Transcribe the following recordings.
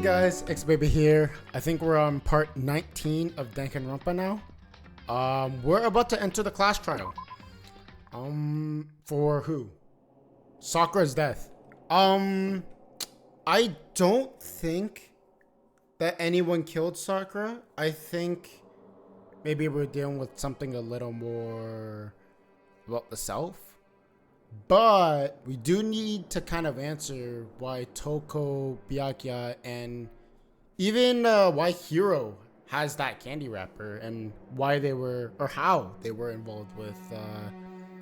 guys, xbeybae here. I think we're on part 19 of Danganronpa now. We're about to enter the class trial. For who? Sakura's death. I don't think that anyone killed Sakura. I think maybe we're dealing with something a little more about the self. But we do need to kind of answer why Toko, Byakuya, and even why Hiro has that candy wrapper and why they were, or how they were involved with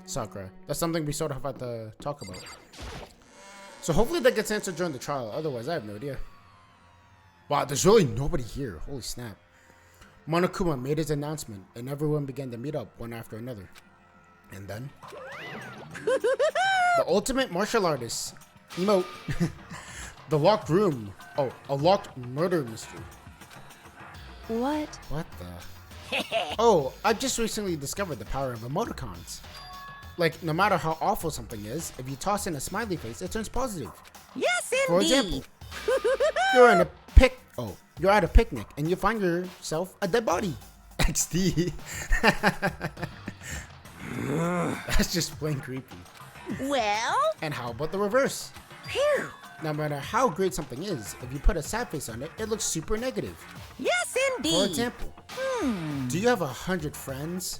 Sakura. That's something we sort of have to talk about. So hopefully that gets answered during the trial. Otherwise, I have no idea. Wow, there's really nobody here. Holy snap. Monokuma made his announcement and everyone began to meet up one after another. And then the ultimate martial artist, emote, the locked room. Oh, a locked murder mystery. What? What the? Oh, I've just recently discovered the power of emoticons. Like, no matter how awful something is, if you toss in a smiley face, it turns positive. Yes, indeed. For example, you're at a picnic and you find yourself a dead body. XD. That's just plain creepy. Well? And how about the reverse? Phew. No matter how great something is, if you put a sad face on it, it looks super negative. Yes, indeed. For example, do you have 100 friends?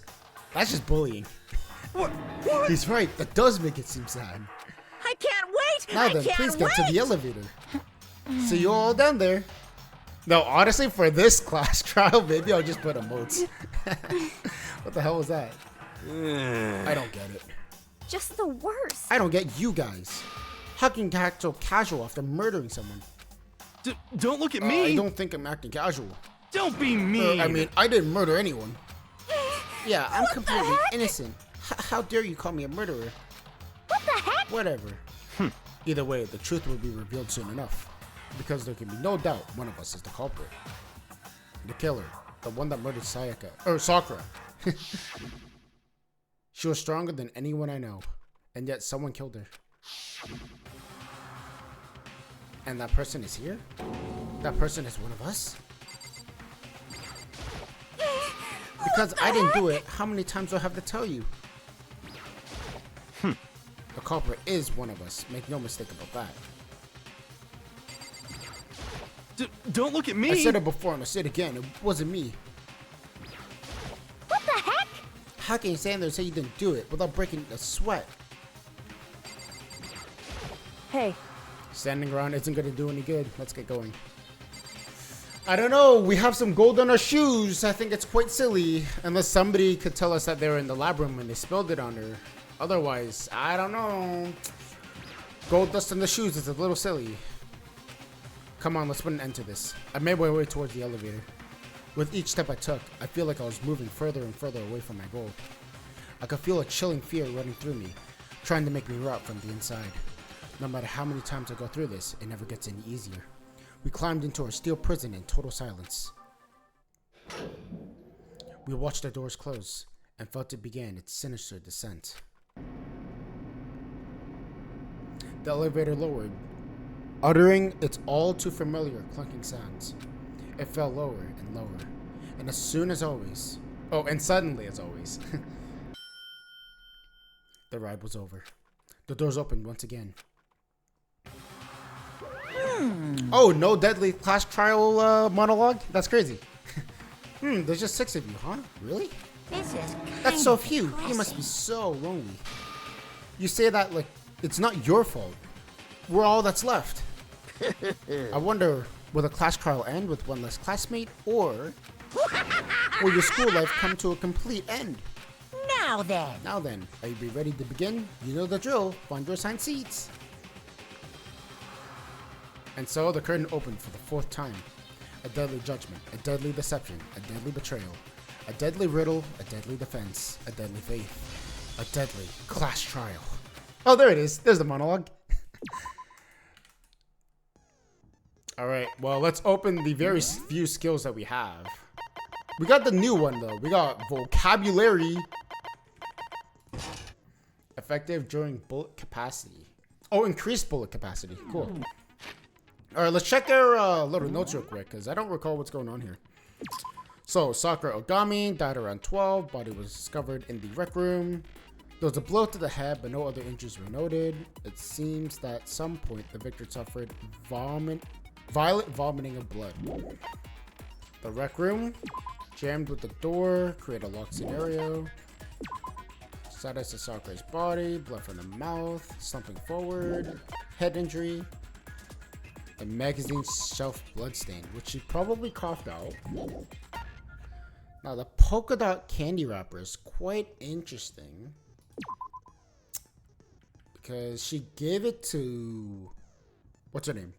That's just bullying. What? He's right. That does make it seem sad. I can't wait. Now then, please get to the elevator. See you all down there. No, honestly, for this class trial, maybe I'll just put emotes. What the hell was that? I don't get it. Just the worst. I don't get you guys. How can you act so casual after murdering someone? Don't look at me. I don't think I'm acting casual. Don't be mean. I mean, I didn't murder anyone. Yeah, I'm completely innocent. How dare you call me a murderer? What the heck? Whatever. Either way, the truth will be revealed soon enough. Because there can be no doubt one of us is the culprit. The killer. The one that murdered Sakura. She was stronger than anyone I know. And yet someone killed her. And that person is here? That person is one of us? Because I didn't do it, how many times do I have to tell you? The culprit is one of us. Make no mistake about that. Don't look at me. I said it before and I say it again. It wasn't me. What the heck? How can you stand there and say you didn't do it without breaking a sweat? Hey. Standing around isn't going to do any good. Let's get going. I don't know. We have some gold on our shoes. I think it's quite silly. Unless somebody could tell us that they were in the lab room and they spilled it on her. Otherwise, I don't know. Gold dust on the shoes is a little silly. Come on, let's put an end to this. I made my way towards the elevator. With each step I took, I feel like I was moving further and further away from my goal. I could feel a chilling fear running through me, trying to make me rot from the inside. No matter how many times I go through this, it never gets any easier. We climbed into our steel prison in total silence. We watched the doors close and felt it began its sinister descent. The elevator lowered, uttering its all too familiar clunking sounds. It fell lower and lower, and suddenly as always, the ride was over. The doors opened once again. Oh, no deadly class trial monologue? That's crazy. There's just 6 of you, huh? Really? This is That's so few. You must be so lonely. You say that like it's not your fault. We're all that's left. I wonder, will the class trial end with one less classmate, or will your school life come to a complete end? Now then, Are you ready to begin? You know the drill. Find your assigned seats. And so the curtain opened for the 4th time. A deadly judgment, a deadly deception, a deadly betrayal, a deadly riddle, a deadly defense, a deadly faith, a deadly class trial. Oh, there it is. There's the monologue. Alright, well, let's open the very few skills that we have. We got the new one, though. We got vocabulary. Effective during bullet capacity. Oh, increased bullet capacity. Cool. All right, let's check their little notes real quick because I don't recall what's going on here. So, Sakura Ogami died around 12. Body was discovered in the rec room. There was a blow to the head, but no other injuries were noted. It seems that at some point the victim suffered violent vomiting of blood. The rec room jammed with the door, create a locked scenario. Status of Sakura's body, blood from the mouth, slumping forward, head injury. A magazine shelf bloodstain, which she probably coughed out. Now the polka dot candy wrapper is quite interesting because she gave it to, what's her name?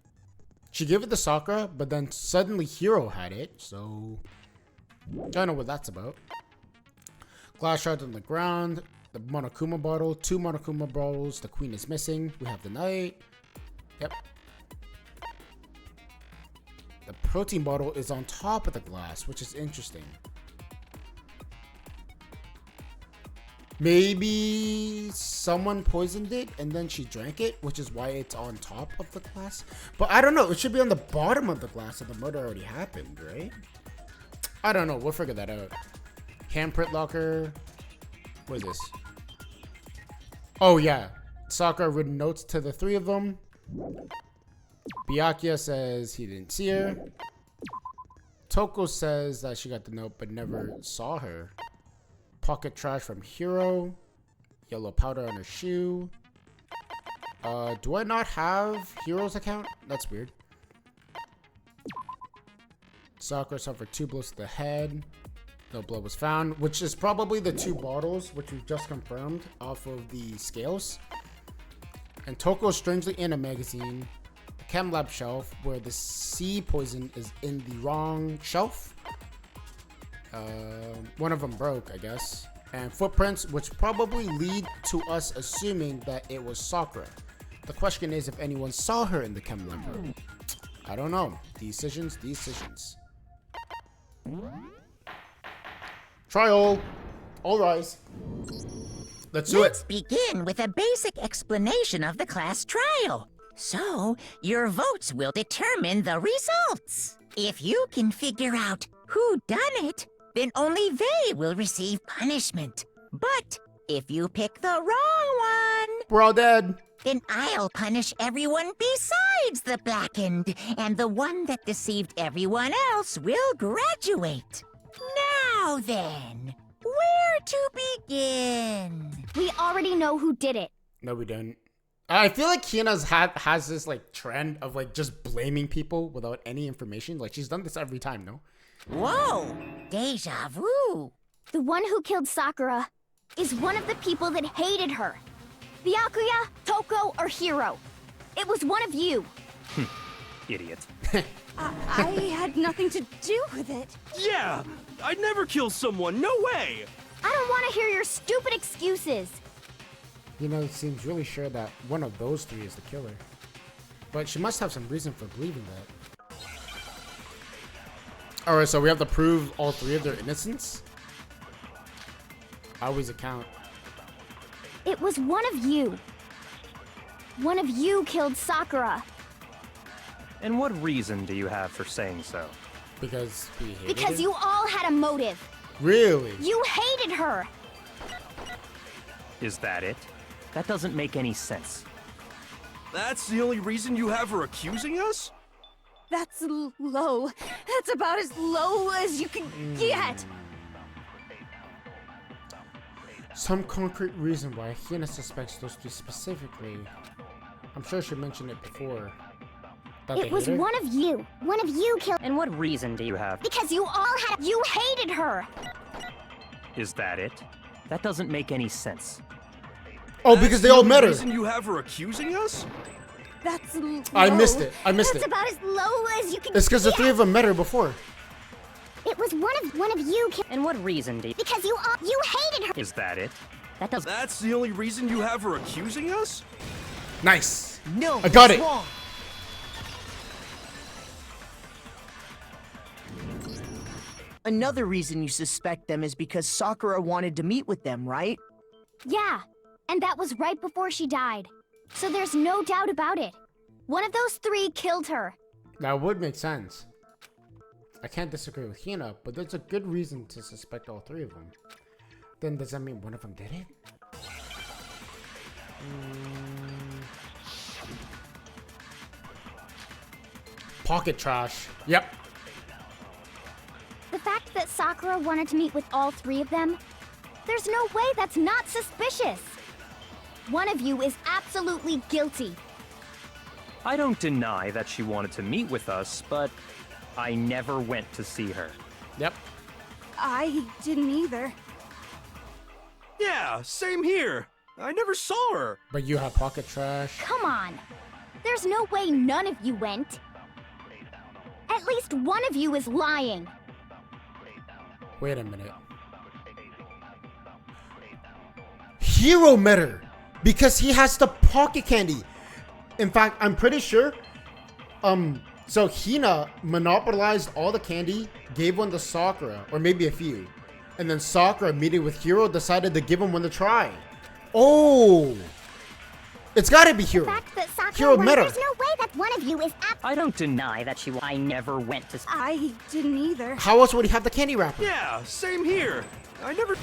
She gave it to Sakura, but then suddenly Hiro had it, so I don't know what that's about. Glass shards on the ground, the Monokuma bottle, 2 Monokuma bottles, the queen is missing, we have the knight. Yep. The protein bottle is on top of the glass, which is interesting. Maybe someone poisoned it and then she drank it, which is why it's on top of the glass. But I don't know. It should be on the bottom of the glass if the murder already happened, right? I don't know. We'll figure that out. Handprint locker. What is this? Oh, yeah. Sakura written notes to the 3 of them. Byakuya says he didn't see her. Toko says that she got the note but never saw her. Pocket trash from Hiro. Yellow powder on her shoe. Do I not have Hiro's account? That's weird. Sakura suffered 2 blows to the head. No blood was found, which is probably the 2 bottles, which we just confirmed off of the scales. And Toko is strangely in a magazine. The chem lab shelf, where the C poison is in the wrong shelf. One of them broke, I guess. And footprints, which probably lead to us assuming that it was Sakura. The question is if anyone saw her in the chem lab room. I don't know. Decisions. Trial. All rise. Let's do it. Let's begin with a basic explanation of the class trial. So, your votes will determine the results. If you can figure out who done it, then only they will receive punishment. But if you pick the wrong one, We're all dead. then I'll punish everyone besides the blackened, and the one that deceived everyone else will graduate. Now then, where to begin? We already know who did it. No, we don't. I feel like Hina's has this like trend of like just blaming people without any information. Like she's done this every time, no? Whoa, deja vu. The one who killed Sakura is one of the people that hated her. Byakuya, Toko, or Hiro. It was one of you. Idiot. I had nothing to do with it. Yeah! I'd never kill someone, no way! I don't want to hear your stupid excuses. Hina seems really sure that one of those 3 is the killer. But she must have some reason for believing that. Alright, so we have to prove all 3 of their innocence? How does it count? It was one of you. One of you killed Sakura. And what reason do you have for saying so? Because we hated Because her? you all had a motive. Really? You hated her. Is that it? That doesn't make any sense. That's the only reason you have her accusing us? That's low. That's about as low as you can get. Some concrete reason why Hina suspects those 3 specifically. I'm sure she mentioned it before. That It was one of you. One of you killed. And what reason do you have? Because you all had. You hated her. Is that it? That doesn't make any sense. Oh, because they all met her. That's the only reason you have her accusing us? That's low. I missed it. That's about as low as you can. It's because the get. 3 of them met her before. It was one of you killed. And what reason do you... Because you hated her. Is that it? That doesn't... That's the only reason you have her accusing us? Nice. No, I got it. wrong. Another reason you suspect them is because Sakura wanted to meet with them, right? Yeah, and that was right before she died. So there's no doubt about it. One of those 3 killed her. That would make sense. I can't disagree with Hina, but there's a good reason to suspect all three of them. Then does that mean one of them did it? Pocket trash. Yep. The fact that Sakura wanted to meet with all three of them, there's no way that's not suspicious. One of you is absolutely guilty. I don't deny that she wanted to meet with us, but I never went to see her. Yep. I didn't either. Yeah, same here. I never saw her. But you have pocket trash. Come on. There's no way none of you went. At least one of you is lying. Wait a minute. Hero met her because he has the pocket candy. In fact, I'm pretty sure. So Hina monopolized all the candy, gave one to Sakura, or maybe a few, and then Sakura, meeting with Hiro, decided to give him one to try. Oh, it's got to be Hiro. The fact that Sakura Hiro won, met her. there's no way that one of you is I don't deny that I never went to. I didn't either. How else would he have the candy wrapper? Yeah, same here. I never.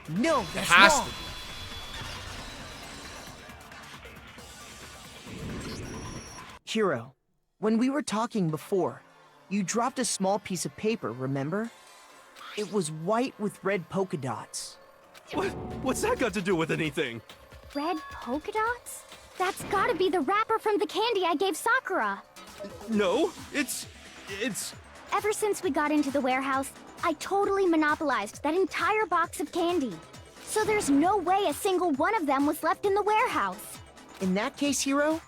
No, that's Has wrong. to. Hiro, when we were talking before, you dropped a small piece of paper, remember? It was white with red polka dots. What's that got to do with anything? red polka dots? That's gotta be the wrapper from the candy I gave Sakura. No, it's. Ever since we got into the warehouse, I totally monopolized that entire box of candy. So there's no way a single one of them was left in the warehouse. In that case, Hiro,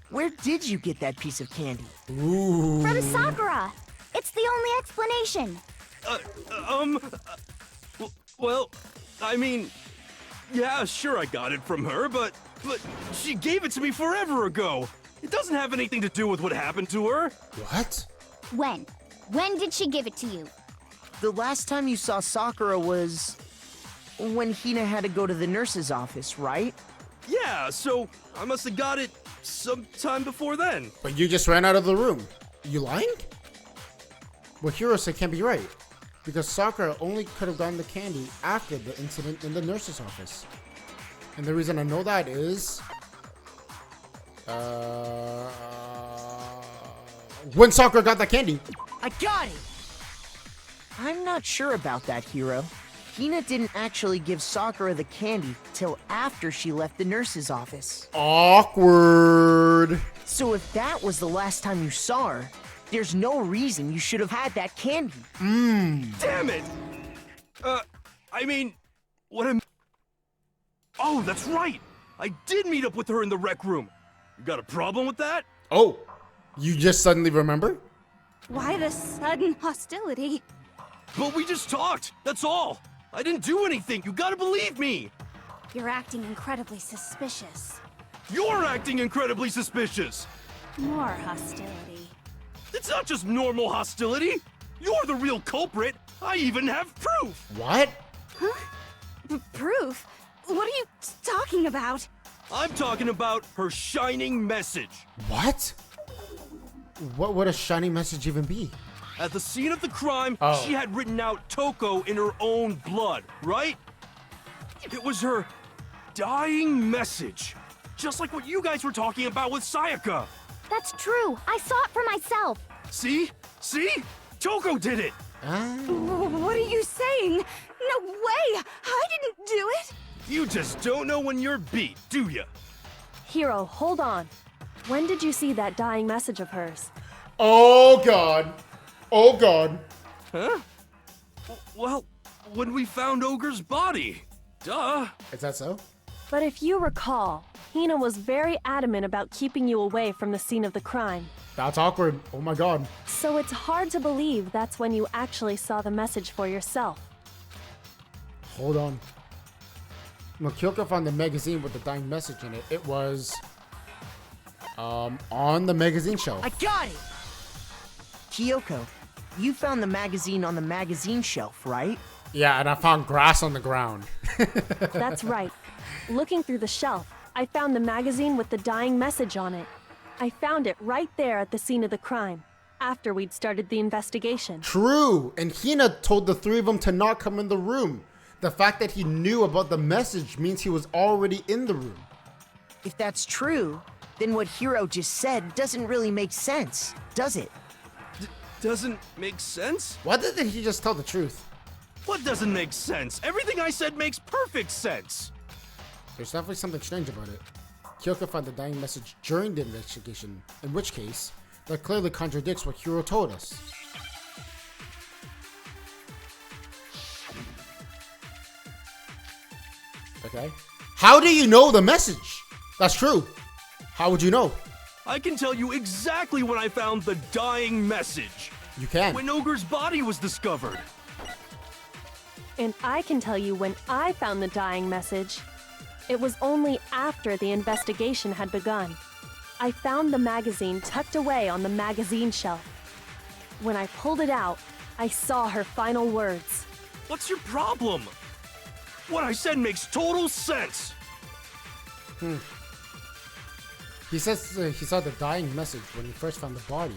where did you get that piece of candy? Ooh. From Sakura. It's the only explanation. Well, I mean, yeah, sure, I got it from her, but she gave it to me forever ago. It doesn't have anything to do with what happened to her. What? When? When did she give it to you? The last time you saw Sakura was when Hina had to go to the nurse's office, right? Yeah, so I must have got it sometime before then. But you just ran out of the room. You lying? Well, Hirose can't be right. Because Sakura only could have gotten the candy after the incident in the nurse's office. And the reason I know that is... when Sakura got that candy. I got it! I'm not sure about that, Hiro. Hina didn't actually give Sakura the candy till after she left the nurse's office. Awkward. So if that was the last time you saw her, there's no reason you should have had that candy. Damn it! I mean, what am... Oh, that's right! I did meet up with her in the rec room. You got a problem with that? Oh, you just suddenly remember? Why the sudden hostility? But we just talked, that's all. I didn't do anything, you gotta believe me. You're acting incredibly suspicious. You're acting incredibly suspicious. More hostility. It's not just normal hostility. You're the real culprit. I even have proof. What? Proof? What are you talking about? I'm talking about her shining message. What? What would a shiny message even be? At the scene of the crime, Oh. she had written out Toko in her own blood, right? It was her dying message. Just like what you guys were talking about with Sayaka. That's true. I saw it for myself. See? See? Toko did it! What are you saying? No way! I didn't do it! You just don't know when you're beat, do ya? Hiro, hold on. When did you see that dying message of hers? Oh god. Oh god. Huh? Well, when we found Ogre's body. Duh. Is that so? But if you recall, Hina was very adamant about keeping you away from the scene of the crime. That's awkward. Oh my god. So it's hard to believe that's when you actually saw the message for yourself. Hold on. When Kyoko found the magazine with the dying message in it, it was on the magazine shelf. I got it! Kyoko, you found the magazine on the magazine shelf, right? Yeah, and I found grass on the ground. That's right. Looking through the shelf, I found the magazine with the dying message on it. I found it right there at the scene of the crime, after we'd started the investigation. True, and Hina told the three of them to not come in the room. The fact that he knew about the message means he was already in the room. If that's true, then what Hiro just said doesn't really make sense, does it? Doesn't make sense? Why didn't he just tell the truth? What doesn't make sense? Everything I said makes perfect sense. There's definitely something strange about it. Kyoko found the dying message during the investigation, in which case, that clearly contradicts what Hiro told us. Okay. How do you know the message? That's true. How would you know? I can tell you exactly when I found the dying message. You can. When Ogre's body was discovered. And I can tell you when I found the dying message. It was only after the investigation had begun. I found the magazine tucked away on the magazine shelf. When I pulled it out, I saw her final words. What's your problem? What I said makes total sense. He says he saw the dying message when he first found the body.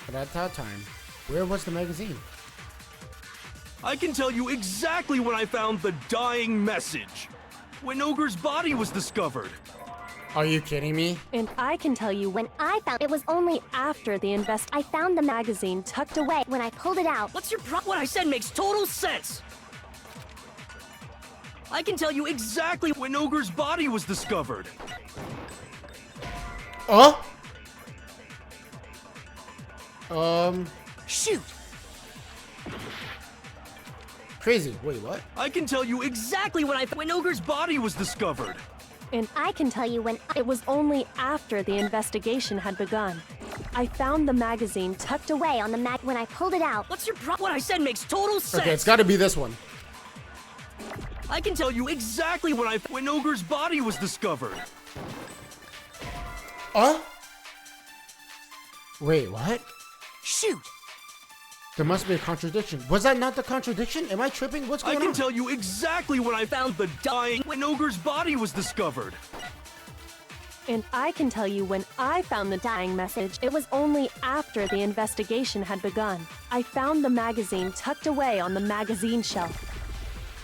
But at that time, where was the magazine? I can tell you exactly when I found the dying message. When Ogre's body was discovered. Are you kidding me? And I can tell you when I found it was only after the I found the magazine tucked away. When I pulled it out. What's your problem? What I said makes total sense. I can tell you exactly when Ogre's body was discovered. Shoot! Crazy. Wait, what? I can tell you exactly when Ogre's body was discovered. And I can tell you when it was only after the investigation had begun. I found the magazine tucked away on the when I pulled it out. What's your problem? What I said makes total sense. Okay, it's got to be this one. I can tell you exactly when Ogre's body was discovered. Wait, what? Shoot! There must be a contradiction. Was that not the contradiction? Am I tripping? What's going on? I can tell you exactly when I found the dying when Ogre's body was discovered. And I can tell you when I found the dying message. It was only after the investigation had begun. I found the magazine tucked away on the magazine shelf.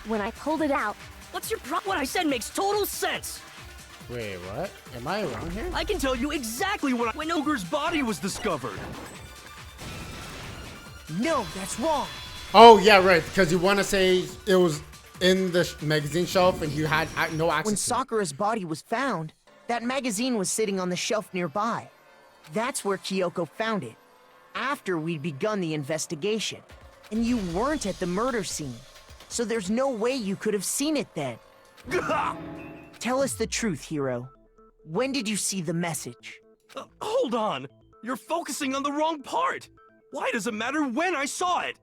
When I pulled it out. What's your problem? What I said makes total sense. Wait, what? Am I wrong here? I can tell you exactly when Ogre's body was discovered. No, that's wrong. Oh, yeah, right. Because you want to say it was in the magazine shelf and you had no access When to it. Sakura's body was found, that magazine was sitting on the shelf nearby. That's where Kyoko found it, after we'd begun the investigation. And you weren't at the murder scene, so there's no way you could have seen it then. Tell us the truth, Hiro. When did you see the message? Hold on. You're focusing on the wrong part. Why does it matter when I saw it?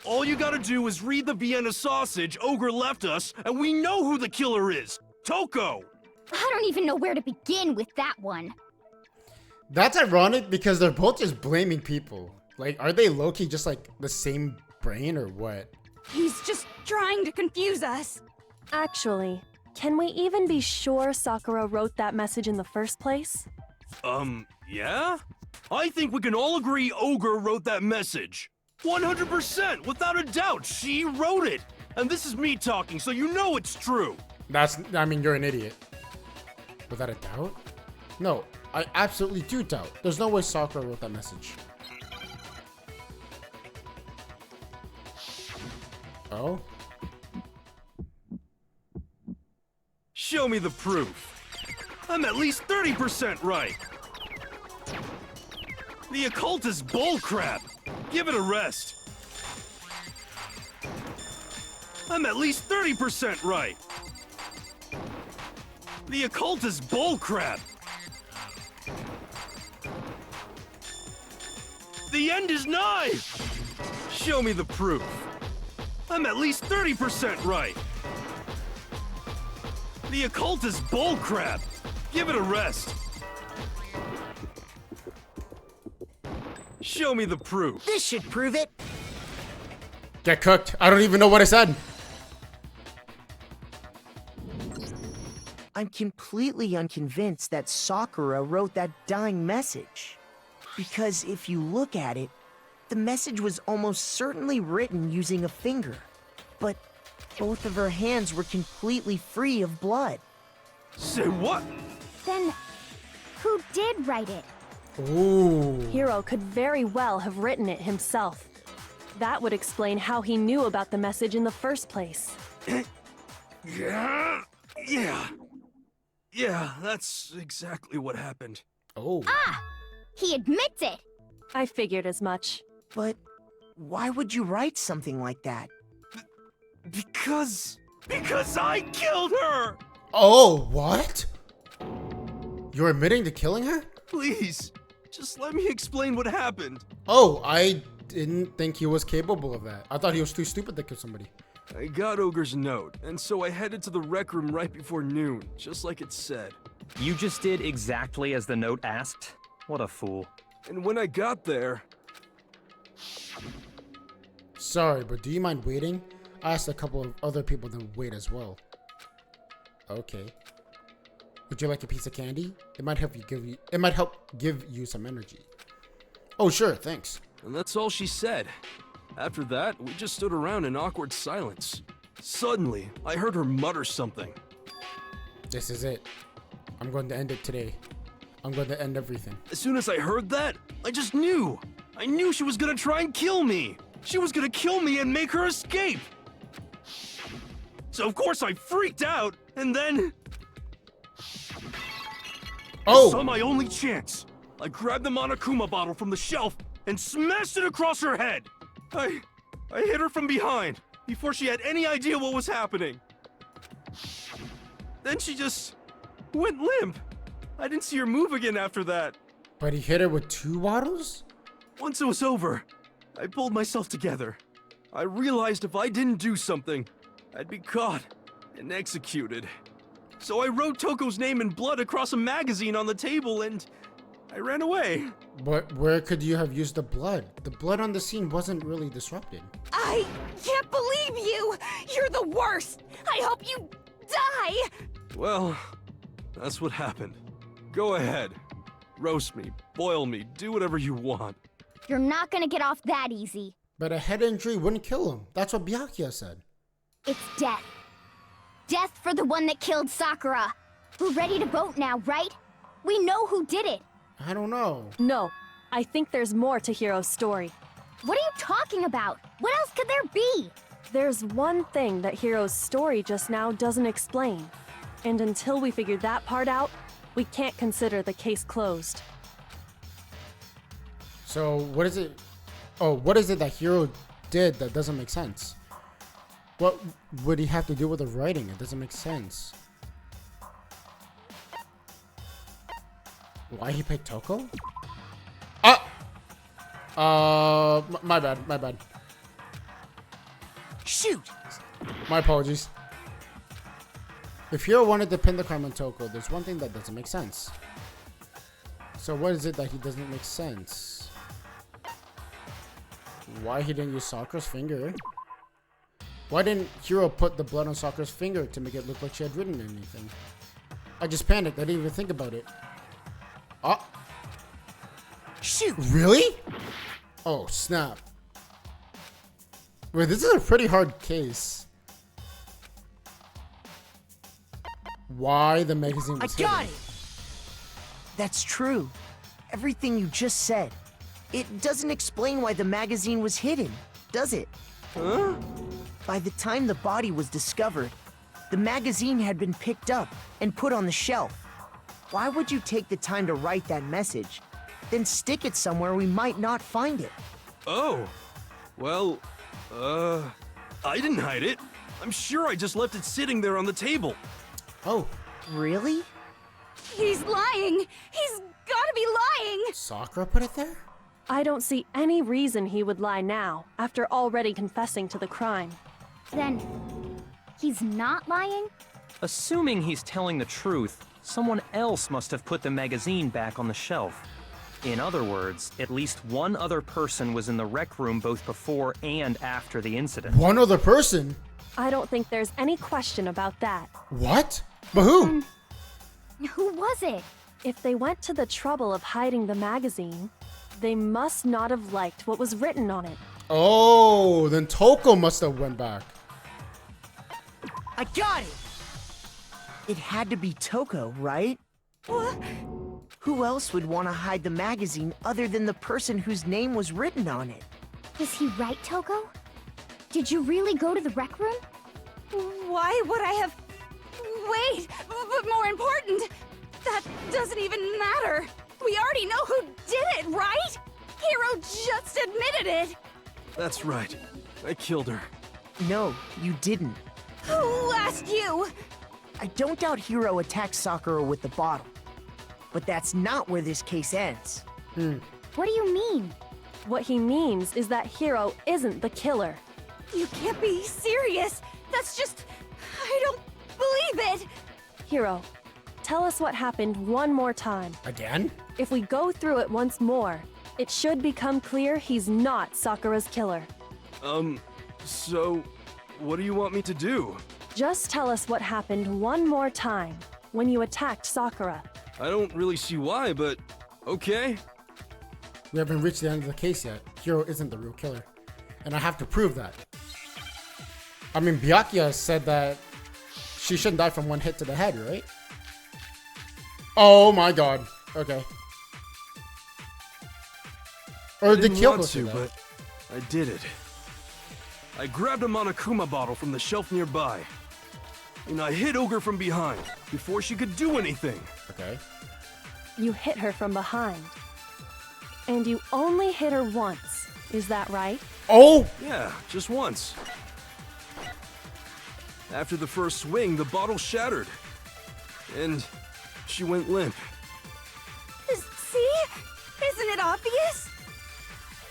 All you gotta do is read the Vienna sausage Ogre left us, and we know who the killer is. Toko! I don't even know where to begin with that one. That's ironic because they're both just blaming people. Like, are they low-key just like the same brain or what? He's just trying to confuse us. Actually, can we even be sure Sakura wrote that message in the first place? Yeah? I think we can all agree Ogre wrote that message. 100%, without a doubt, she wrote it. And this is me talking, so you know it's true. I mean, you're an idiot. Without a doubt? No, I absolutely do doubt. There's no way Sakura wrote that message. Oh? Show me the proof. I'm at least 30% right. The occult is bullcrap. Give it a rest. I'm at least 30% right. The occult is bullcrap. The end is nigh. Show me the proof. I'm at least 30% right. The occult is bullcrap. Give it a rest. Show me the proof. This should prove it. Get cooked. I don't even know what I said. I I'm completely unconvinced that Sakura wrote that dying message. Because if you look at it, the message was almost certainly written using a finger. But both of her hands were completely free of blood. Say what? Then, who did write it? Ooh. Hiro could very well have written it himself. That would explain how he knew about the message in the first place. Yeah, that's exactly what happened. Oh. He admits it! I figured as much. But why would you write something like that? Because I killed her! Oh, what? You're admitting to killing her? Please, just let me explain what happened. Oh, I didn't think he was capable of that. I thought he was too stupid to kill somebody. I got Ogre's note, and so I headed to the rec room right before noon, just like it said. You just did exactly as the note asked? What a fool. And when I got there... Sorry, but do you mind waiting? I asked a couple of other people to wait as well. Okay. Would you like a piece of candy? It might help give you some energy. Oh, sure, thanks. And that's all she said. After that, we just stood around in awkward silence. Suddenly, I heard her mutter something. This is it. I'm going to end it today. I'm going to end everything. As soon as I heard that, I just knew. I knew she was gonna try and kill me. She was gonna kill me and make her escape. So of course I freaked out, and then... I saw my only chance. I grabbed the Monokuma bottle from the shelf and smashed it across her head. I hit her from behind before she had any idea what was happening. Then she just went limp. I didn't see her move again after that. But he hit her with 2 bottles? Once it was over, I pulled myself together. I realized if I didn't do something, I'd be caught and executed. So I wrote Toko's name in blood across a magazine on the table and I ran away. But where could you have used the blood? The blood on the scene wasn't really disrupted. I can't believe you! You're the worst! I hope you die! Well, that's what happened. Go ahead. Roast me, boil me, do whatever you want. You're not gonna get off that easy. But a head injury wouldn't kill him. That's what Byakuya said. It's death. Death for the one that killed Sakura. We're ready to vote now, right? We know who did it. I don't know. No, I think there's more to Hiro's story. What are you talking about? What else could there be? There's one thing that Hiro's story just now doesn't explain. And until we figure that part out, we can't consider the case closed. So what is it? Oh, what is it that Hiro did that doesn't make sense? What would he have to do with the writing? It doesn't make sense. Why he picked Toko? My bad. Shoot! My apologies. If Hiro wanted to pin the crime on Toko, there's one thing that doesn't make sense. So what is it that he doesn't make sense? Why he didn't use Sakura's finger? Why didn't Hiro put the blood on Sakura's finger to make it look like she had written anything? I just panicked. I didn't even think about it. Shoot! Really? Oh, snap. Wait, this is a pretty hard case. Why the magazine was I got hidden. it! That's true. Everything you just said. It doesn't explain why the magazine was hidden, does it? Huh? By the time the body was discovered, the magazine had been picked up and put on the shelf. Why would you take the time to write that message, then stick it somewhere we might not find it? Oh. Well, I didn't hide it. I'm sure I just left it sitting there on the table. Oh, Really? He's lying! He's gotta be lying! Sakura put it there? I don't see any reason he would lie now, after already confessing to the crime. Then, he's not lying? Assuming he's telling the truth, someone else must have put the magazine back on the shelf. In other words, at least one other person was in the rec room both before and after the incident. One other person? I don't think there's any question about that. What? But who? Who was it? If they went to the trouble of hiding the magazine, they must not have liked what was written on it. Oh, then Toko must have went back. I got it! It had to be Toko, right? What? Who else would want to hide the magazine other than the person whose name was written on it? Was he right, Toko? Did you really go to the rec room? Why would I have... Wait, but more important, that doesn't even matter. We already know who did it, right? Hero just admitted it. That's right. I killed her. No, you didn't. Who asked you? I don't doubt Hiro attacked Sakura with the bottle. But that's not where this case ends. What do you mean? What he means is that Hiro isn't the killer. You can't be serious. That's just... I don't believe it. Hiro, tell us what happened one more time. Again? If we go through it once more, it should become clear he's not Sakura's killer. So, what do you want me to do? Just tell us what happened one more time when you attacked Sakura. I don't really see why, but okay. We haven't reached the end of the case yet. Hiro isn't the real killer. And I have to prove that. I mean, Byakuya said that she shouldn't die from one hit to the head, right? Oh my god. Okay. Or did I didn't Kyoko want say to, that? but I did it. I grabbed a Monokuma bottle from the shelf nearby, and I hit Ogre from behind before she could do anything. Okay. You hit her from behind. And you only hit her once, is that right? Oh! Yeah, just once. After the first swing, the bottle shattered, and she went limp. See? Isn't it obvious?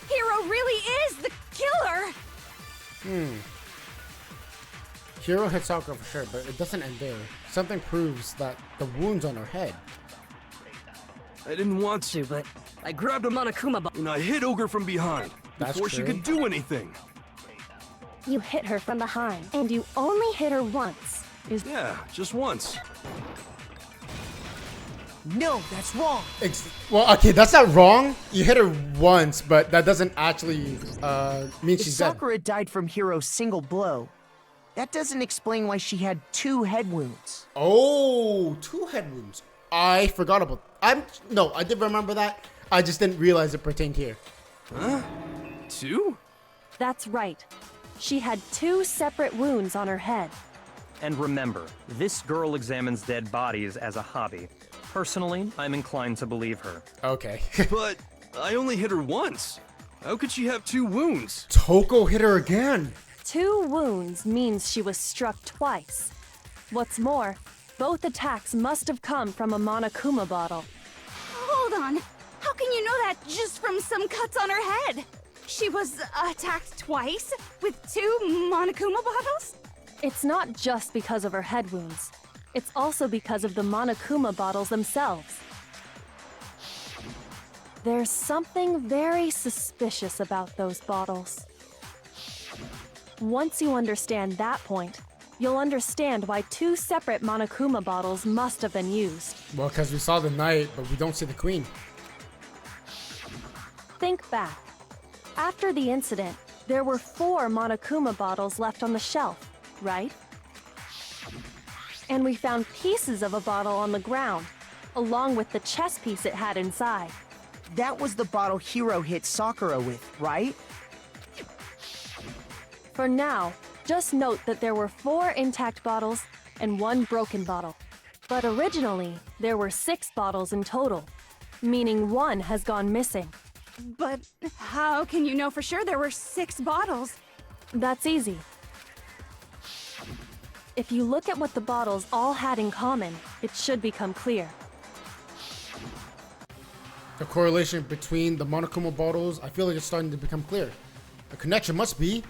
Hero really is the killer. Hiro hit Sakura for sure, but it doesn't end there. Something proves that the wounds on her head. I didn't want to, but I grabbed a Monokuma bottle, and I hit Ogre from behind That's before she true. could do anything. You hit her from behind, and you only hit her once, is Yeah, just once. No, that's wrong. Well, okay, that's not wrong. You hit her once, but that doesn't actually mean If she's dead. Sakura died from Hiro's single blow, that doesn't explain why she had 2 head wounds. Oh, 2 head wounds. I forgot about. No, I did remember that. I just didn't realize it pertained here. Huh? 2? That's right. She had 2 separate wounds on her head. And remember, this girl examines dead bodies as a hobby. Personally, I'm inclined to believe her. Okay. But I only hit her once. How could she have 2 wounds? Toko hit her again. 2 wounds means she was struck twice. What's more, both attacks must have come from a Monokuma bottle. Hold on. How can you know that just from some cuts on her head? She was attacked twice with 2 Monokuma bottles? It's not just because of her head wounds. It's also because of the Monokuma bottles themselves. There's something very suspicious about those bottles. Once you understand that point, you'll understand why 2 separate Monokuma bottles must have been used. Well, because we saw the knight, but we don't see the queen. Think back. After the incident, there were 4 Monokuma bottles left on the shelf, right? And we found pieces of a bottle on the ground, along with the chess piece it had inside. That was the bottle Hiro hit Sakura with, right? For now, just note that there were 4 intact bottles and 1 broken bottle. But originally, there were 6 bottles in total, meaning 1 has gone missing. But how can you know for sure there were 6 bottles? That's easy. If you look at what the bottles all had in common, it should become clear. The correlation between the Monokuma bottles, I feel like it's starting to become clear. The connection must be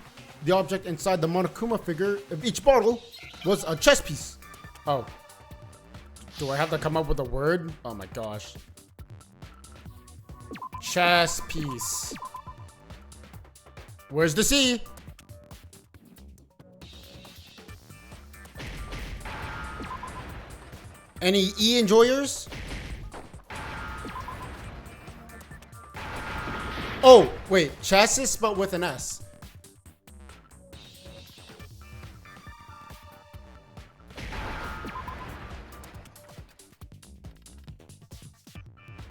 the object inside the Monokuma figure of each bottle was a chess piece. Oh. Do I have to come up with a word? Oh my gosh. Chess piece. Where's the C? Any E enjoyers? Oh, wait. Chassis, but with an S.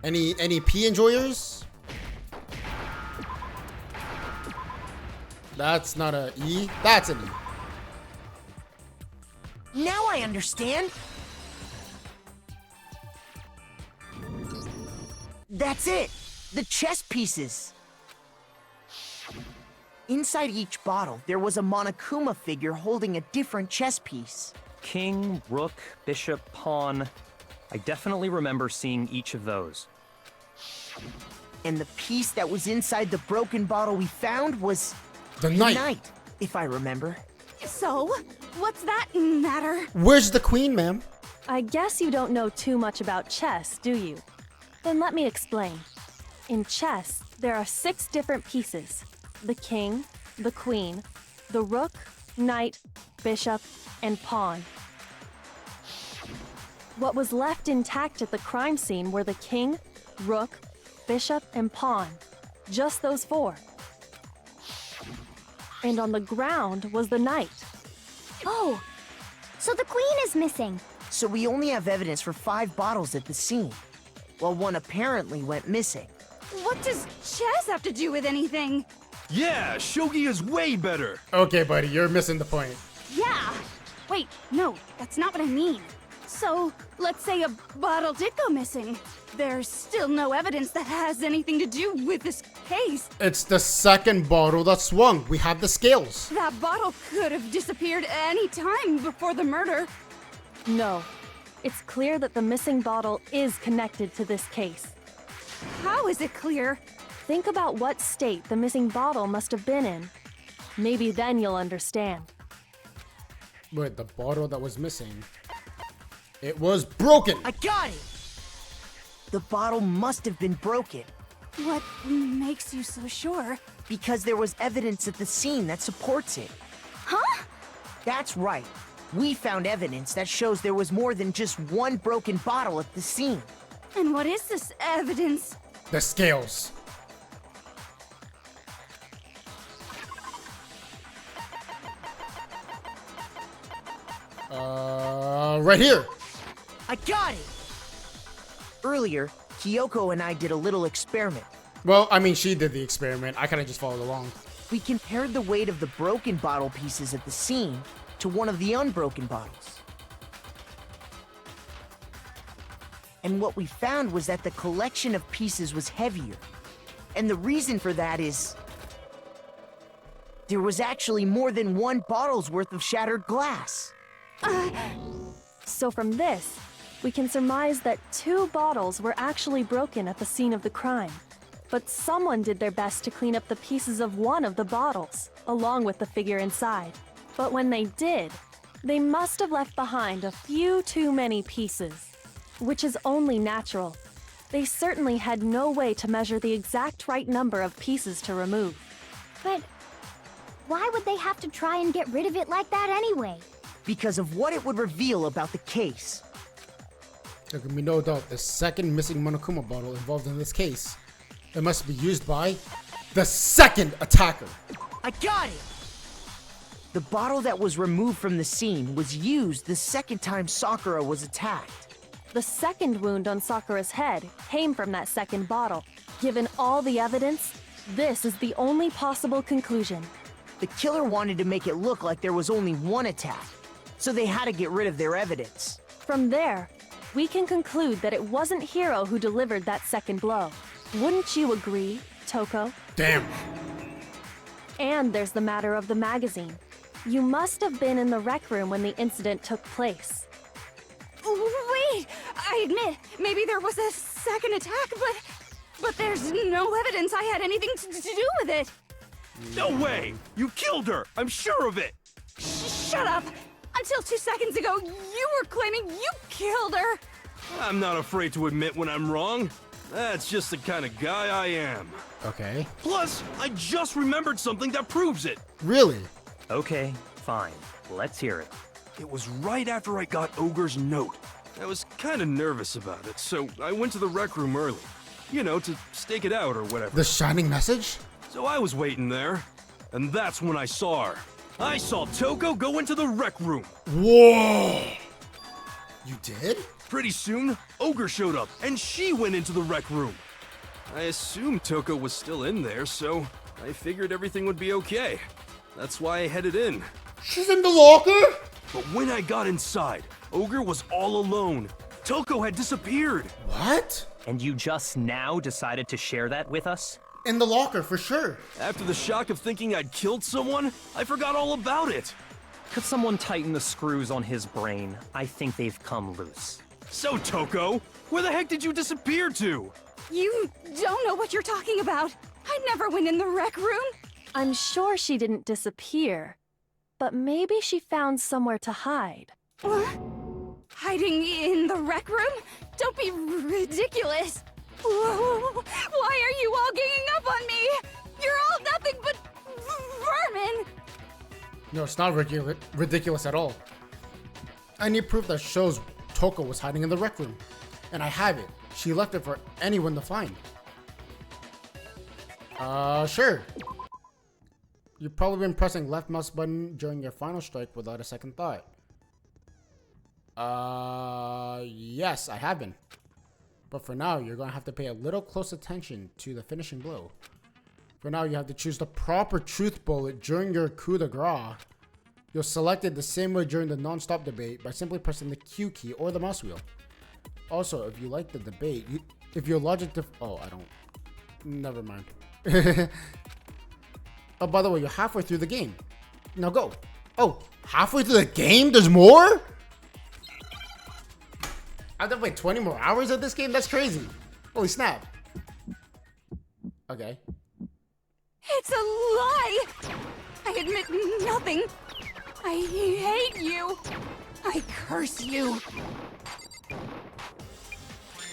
Any P enjoyers? That's not a E. That's an E. Now I understand. That's it. The chess pieces. Inside each bottle, there was a Monokuma figure holding a different chess piece. King, rook, bishop, pawn. I definitely remember seeing each of those. And the piece that was inside the broken bottle we found was The knight. if I remember. So, what's that matter? Where's the queen, ma'am? I guess you don't know too much about chess, do you? Then let me explain. In chess, there are 6 different pieces. The king, the queen, the rook, knight, bishop, and pawn. What was left intact at the crime scene were the king, rook, bishop, and pawn. Just those 4. And on the ground was the knight. Oh, so the queen is missing. So we only have evidence for 5 bottles at the scene, while one apparently went missing. What does chess have to do with anything? Yeah, shogi is way better. Okay, buddy, you're missing the point. Yeah. Wait, no, that's not what I mean. So, let's say a bottle did go missing. There's still no evidence that has anything to do with this case. It's the second bottle that swung. We have the scales. That bottle could have disappeared any time before the murder. No. It's clear that the missing bottle is connected to this case. How is it clear? Think about what state the missing bottle must have been in. Maybe then you'll understand. Wait, the bottle that was missing. It was broken. I got it! The bottle must have been broken, What makes you so sure? because there was evidence at the scene that supports it. Huh? That's right. We found evidence that shows there was more than just one broken bottle at the scene. And what is this evidence? The scales. Right here. I got it! Earlier, Kyoko and I did a little experiment. Well, I mean, she did the experiment. I kind of just followed along. We compared the weight of the broken bottle pieces at the scene to one of the unbroken bottles. And what we found was that the collection of pieces was heavier. And the reason for that is there was actually more than one bottle's worth of shattered glass. So from this, we can surmise that 2 bottles were actually broken at the scene of the crime. But someone did their best to clean up the pieces of one of the bottles, along with the figure inside. But when they did, they must have left behind a few too many pieces, which is only natural. They certainly had no way to measure the exact right number of pieces to remove. But why would they have to try and get rid of it like that anyway? Because of what it would reveal about the case. There can be no doubt the second missing Monokuma bottle involved in this case. It must be used by the second attacker. I got it! The bottle that was removed from the scene was used the second time Sakura was attacked. The second wound on Sakura's head came from that second bottle. Given all the evidence, this is the only possible conclusion. The killer wanted to make it look like there was only one attack, so they had to get rid of their evidence. From there, we can conclude that it wasn't Hiro who delivered that second blow. Wouldn't you agree, Toko? Damn. And there's the matter of the magazine. You must have been in the rec room when the incident took place. Wait! I admit, maybe there was a second attack, but there's no evidence I had anything to do with it. No way! You killed her! I'm sure of it! Shut up! Until 2 seconds ago, you were claiming you killed her! I'm not afraid to admit when I'm wrong. That's just the kind of guy I am. Okay. Plus, I just remembered something that proves it. Really? Okay, fine. Let's hear it. It was right after I got Ogre's note. I was kinda nervous about it, so I went to the rec room early. You know, to stake it out or whatever. The shining message? So I was waiting there, and that's when I saw her. I saw Toko go into the rec room. Whoa! You did? Pretty soon, Ogre showed up, and she went into the rec room. I assumed Toko was still in there, so I figured everything would be okay. That's why I headed in. She's in the locker? But when I got inside, Ogre was all alone. Toko had disappeared. What? And you just now decided to share that with us? In the locker, for sure. After the shock of thinking I'd killed someone, I forgot all about it. Could someone tighten the screws on his brain? I think they've come loose. So, Toko, where the heck did you disappear to? You don't know what you're talking about. I never went in the rec room. I'm sure she didn't disappear, but maybe she found somewhere to hide. What? Hiding in the rec room? Don't be ridiculous. Whoa, why are you all ganging up on me? You're all nothing but vermin. No, it's not ridiculous at all. I need proof that shows Toko was hiding in the rec room. And I have it. She left it for anyone to find. Sure. You've probably been pressing left mouse button during your final strike without a second thought. Yes, I have been. But for now, you're gonna have to pay a little close attention to the finishing blow. For now, you have to choose the proper truth bullet during your coup de grace. You'll select it the same way during the non-stop debate by simply pressing the Q key or the mouse wheel. Also, if you like the debate, if your logic oh, I don't. Never mind. Oh, by the way, you're halfway through the game. Now go. Oh, halfway through the game? There's more? I have to play 20 more hours of this game? That's crazy. Holy snap. Okay. It's a lie. I admit nothing. I hate you. I curse you.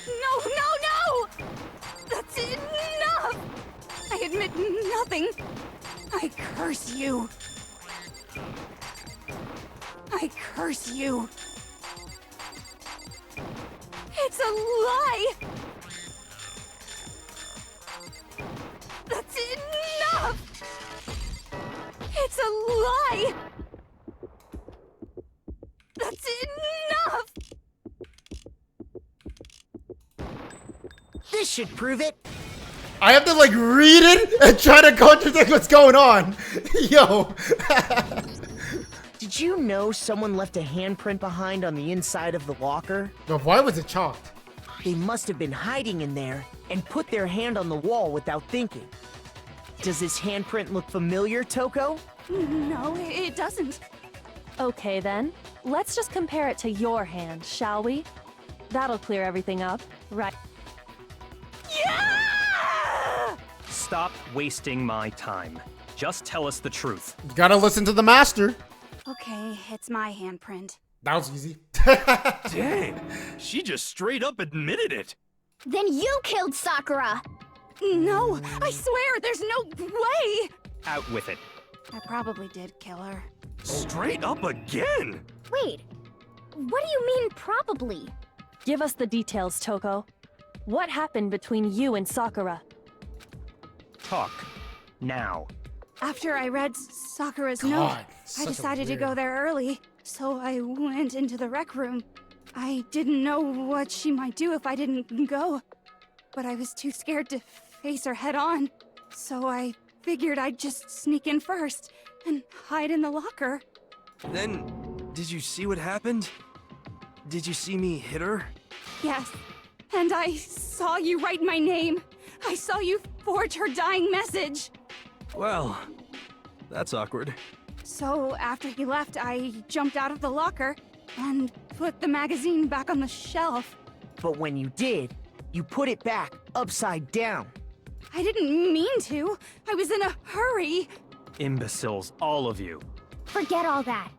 No! That's enough! I admit nothing. I curse you. I curse you. It's a lie! That's enough! It's a lie! That's enough! This should prove it. I have to like read it and try to contradict what's going on. Yo. Did you know someone left a handprint behind on the inside of the locker? But why was it chalked? They must have been hiding in there and put their hand on the wall without thinking. Does this handprint look familiar, Toko? No, it doesn't. Okay then, let's just compare it to your hand, shall we? That'll clear everything up, right? Yeah! Stop wasting my time. Just tell us the truth. You gotta listen to the master. Okay, it's my handprint. That was easy. Dang, she just straight up admitted it. Then you killed Sakura! No, I swear, there's no way! Out with it. I probably did kill her. Straight up again? Wait, what do you mean probably? Give us the details, Toko. What happened between you and Sakura? Talk. Now. After I read Sakura's note, God, I such a decided to weird- go there early, so I went into the rec room. I didn't know what she might do if I didn't go, but I was too scared to face her head on, so I figured I'd just sneak in first and hide in the locker. Then, did you see what happened? Did you see me hit her? Yes, and I saw you write my name. I saw you forge her dying message. Well, that's awkward. So after he left, I jumped out of the locker and put the magazine back on the shelf. But when you did, you put it back upside down. I didn't mean to. I was in a hurry. Imbeciles, all of you. Forget all that.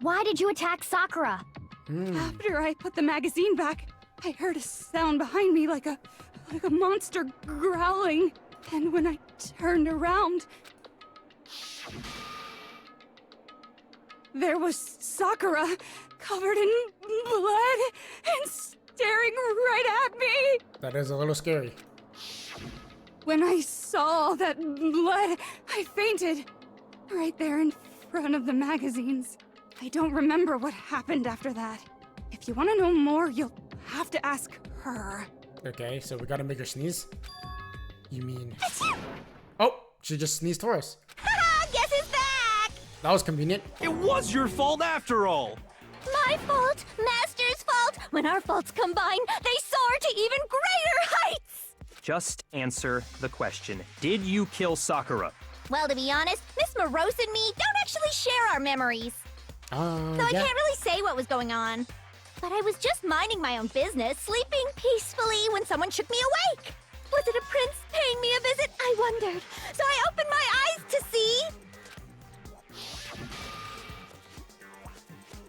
Why did you attack Sakura? After I put the magazine back, I heard a sound behind me like a monster growling. And when I turned around, there was Sakura covered in blood and staring right at me. That is a little scary. When I saw all that blood, I fainted. Right there in front of the magazines. I don't remember what happened after that. If you want to know more, you'll have to ask her. Okay, so we gotta make her sneeze? You mean... Oh, she just sneezed for us. Haha, guess who's back? That was convenient. It was your fault after all. My fault, Master's fault. When our faults combine, they soar to even greater heights. Just answer the question. Did you kill Sakura? Well, to be honest, Miss Morose and me don't actually share our memories. So I yeah. can't really say what was going on. But I was just minding my own business, sleeping peacefully when someone shook me awake. Was it a prince paying me a visit? I wondered. So I opened my eyes to see...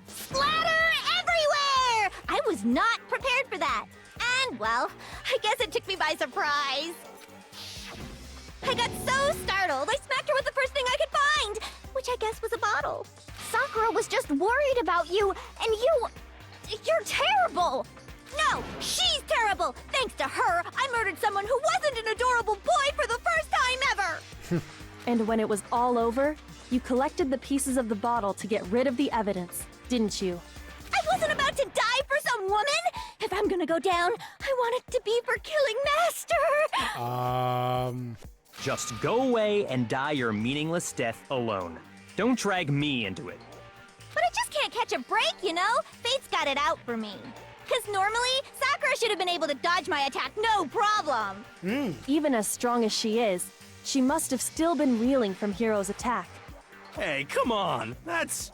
splatter everywhere! I was not prepared for that. And, well, I guess it took me by surprise. I got so startled, I smacked her with the first thing I could find, which I guess was a bottle. Sakura was just worried about you, and you're terrible! No, she's terrible! Thanks to her, I murdered someone who wasn't an adorable boy for the first time ever! And when it was all over, you collected the pieces of the bottle to get rid of the evidence, didn't you? I wasn't about to die for some woman! If I'm gonna go down, I want it to be for killing Master! Just go away and die your meaningless death alone. Don't drag me into it. But I just can't catch a break, you know? Fate's got it out for me. Because normally, Sakura should have been able to dodge my attack no problem. Even as strong as she is, she must have still been reeling from Hiro's attack. Hey, come on. That's,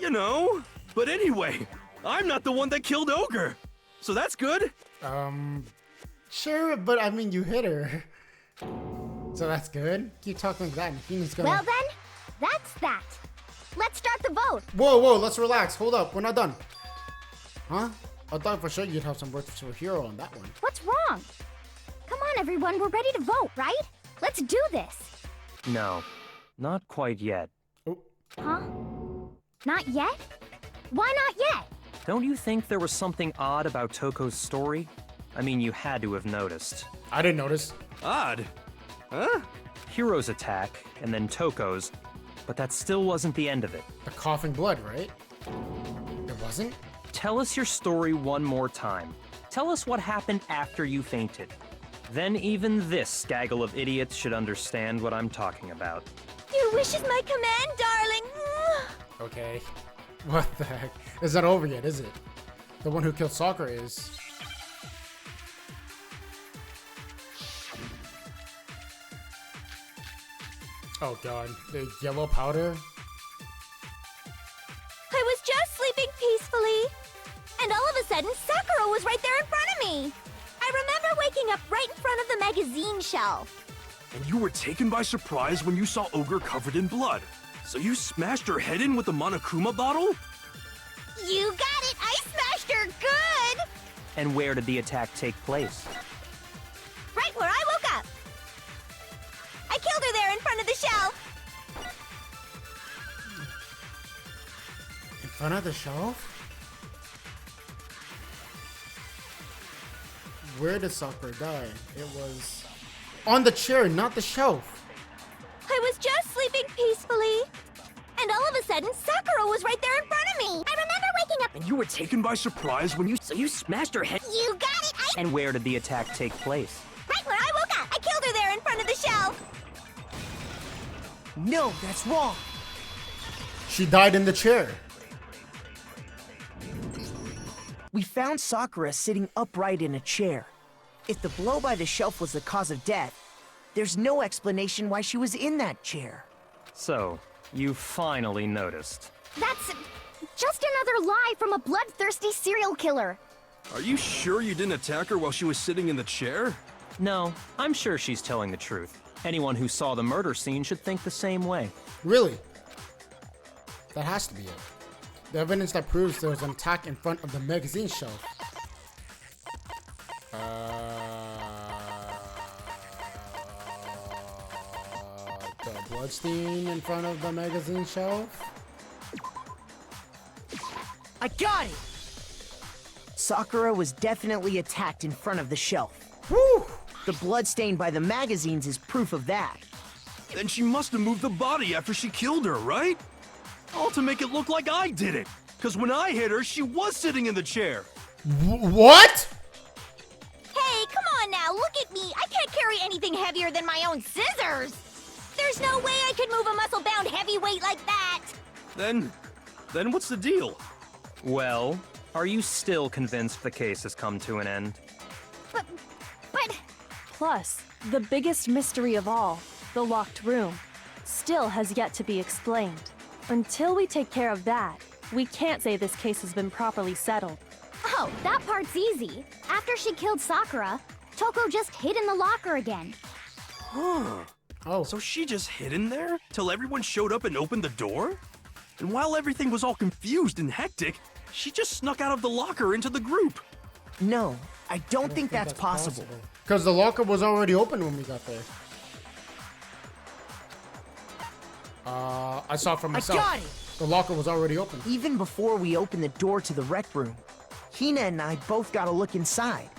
you know. But anyway, I'm not the one that killed Ogre. So that's good. Sure, but I mean, you hit her. So that's good. Keep talking like that and Phoenix gonna... Well then, that's that. Let's start the vote. Whoa, let's relax. Hold up, we're not done. Huh? I thought for sure you'd have some words for Hero on that one. What's wrong? Come on, everyone, we're ready to vote, right? Let's do this. No, not quite yet. Oh, Huh? Not yet? Why not yet? Don't you think there was something odd about Toko's story? I mean, you had to have noticed. I didn't notice. Odd. Huh? Hiro's attack, and then Toko's, but that still wasn't the end of it. The coughing blood, right? It wasn't? Tell us your story one more time. Tell us what happened after you fainted. Then even this gaggle of idiots should understand what I'm talking about. Your wish is my command, darling. Okay. What the heck? Is that over yet, is it? The one who killed Sakura is... Oh god, the yellow powder? I was just sleeping peacefully. And all of a sudden, Sakura was right there in front of me. I remember waking up right in front of the magazine shelf. And you were taken by surprise when you saw Ogre covered in blood. So you smashed her head in with the Monokuma bottle? You got it! I smashed her good! And where did the attack take place? Right where I woke up. I killed her there in front of the shelf. In front of the shelf? Where did Sakura die? It was... on the chair, not the shelf. I was just sleeping peacefully. And all of a sudden, Sakura was right there in front of me. I remember waking up. And you were taken by surprise when you... So you smashed her head... You got it! And where did the attack take place? Right where I woke up. I killed her there in front of the shelf. No, that's wrong. She died in the chair. We found Sakura sitting upright in a chair. If the blow by the shelf was the cause of death, there's no explanation why she was in that chair. So, you finally noticed. That's just another lie from a bloodthirsty serial killer. Are you sure you didn't attack her while she was sitting in the chair? No, I'm sure she's telling the truth. Anyone who saw the murder scene should think the same way. Really? That has to be it. The evidence that proves there was an attack in front of the magazine shelf. The bloodstain in front of the magazine shelf? I got it! Sakura was definitely attacked in front of the shelf. Whew. The blood stain by the magazines is proof of that. Then she must have moved the body after she killed her, right? All to make it look like I did it. Because when I hit her, she was sitting in the chair. What? Hey, come on now, look at me. I can't carry anything heavier than my own scissors. There's no way I could move a muscle-bound heavyweight like that. Then what's the deal? Well, are you still convinced the case has come to an end? But... Plus, the biggest mystery of all, the locked room, still has yet to be explained. Until we take care of that, we can't say this case has been properly settled. Oh, that part's easy. After she killed Sakura, Toko just hid in the locker again. Huh. Oh. So she just hid in there till everyone showed up and opened the door? And while everything was all confused and hectic, she just snuck out of the locker into the group. No, I don't think that's possible. Because the locker was already open when we got there. I saw it for myself. I got it! The locker was already open. Even before we opened the door to the rec room, Hina and I both got a look inside.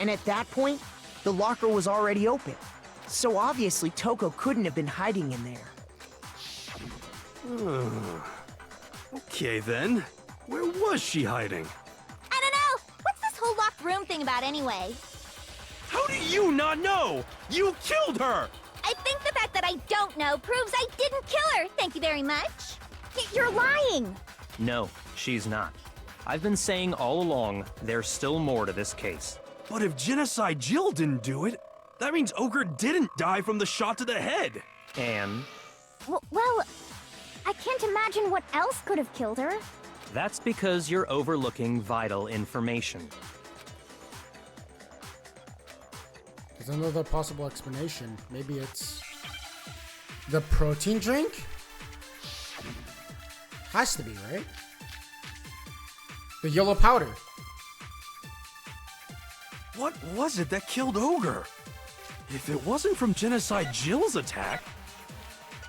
And at that point, the locker was already open. So obviously Toko couldn't have been hiding in there. Okay then. Where was she hiding? I don't know. What's this whole locked room thing about anyway? How do you not know? You killed her! I think the fact that I don't know proves I didn't kill her. Thank you very much. You're lying. No, she's not. I've been saying all along, there's still more to this case. But if Genocide Jill didn't do it, that means Ogre didn't die from the shot to the head. And Well, I can't imagine what else could have killed her. that's because you're overlooking vital information. There's another possible explanation. Maybe it's the protein drink? Has to be, right? The yellow powder. What was it that killed Ogre? If it wasn't from Genocide Jill's attack,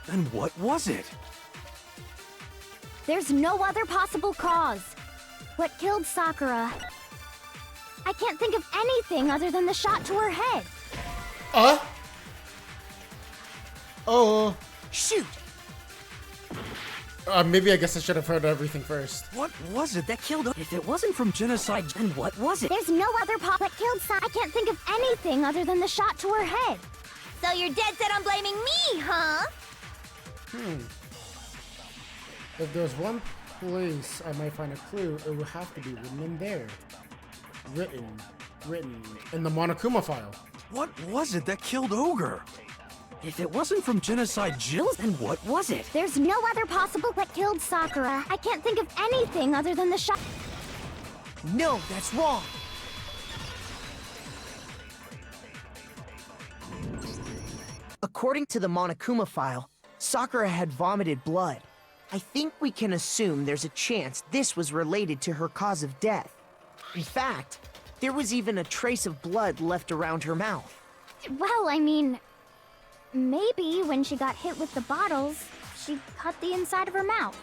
then what was it? There's no other possible cause. What killed Sakura? I can't think of anything other than the shot to her head. Oh. Shoot! Maybe I guess I should have heard everything first. What was it that killed her? If it wasn't from Genocide, then what was it? There's no other what killed Sakura. I can't think of anything other than the shot to her head. So you're dead set on blaming me, huh? If there's one place I might find a clue, it would have to be written in there. Written in the Monokuma file. What was it that killed Ogre? If it wasn't from Genocide Jill, then what was it? There's no other possible what killed Sakura. I can't think of anything other than the shot. No, that's wrong! According to the Monokuma file, Sakura had vomited blood. I think we can assume there's a chance this was related to her cause of death. In fact, there was even a trace of blood left around her mouth. Well, I mean, maybe when she got hit with the bottles, she cut the inside of her mouth.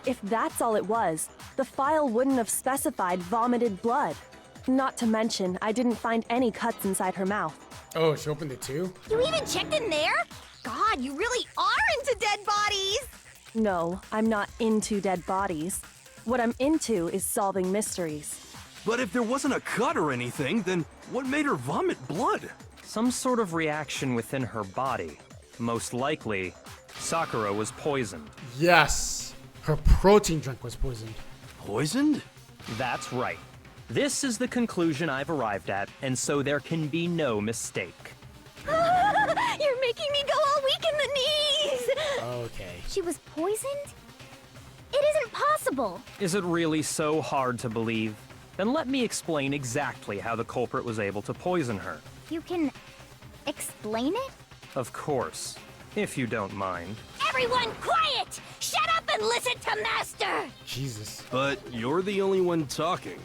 If that's all it was, the file wouldn't have specified vomited blood. Not to mention, I didn't find any cuts inside her mouth. Oh, she opened it too? You even checked in there? God, you really are into dead bodies! No, I'm not into dead bodies. What I'm into is solving mysteries. But if there wasn't a cut or anything, then what made her vomit blood? Some sort of reaction within her body. Most likely, Sakura was poisoned. Yes. Her protein drink was poisoned. Poisoned? That's right. This is the conclusion I've arrived at, and so there can be no mistake. You're making me go all weak in the knees! Okay. She was poisoned? It isn't possible! Is it really so hard to believe? Then let me explain exactly how the culprit was able to poison her. You can explain it? Of course, if you don't mind. Everyone quiet! Shut up and listen to Master! Jesus. But you're the only one talking.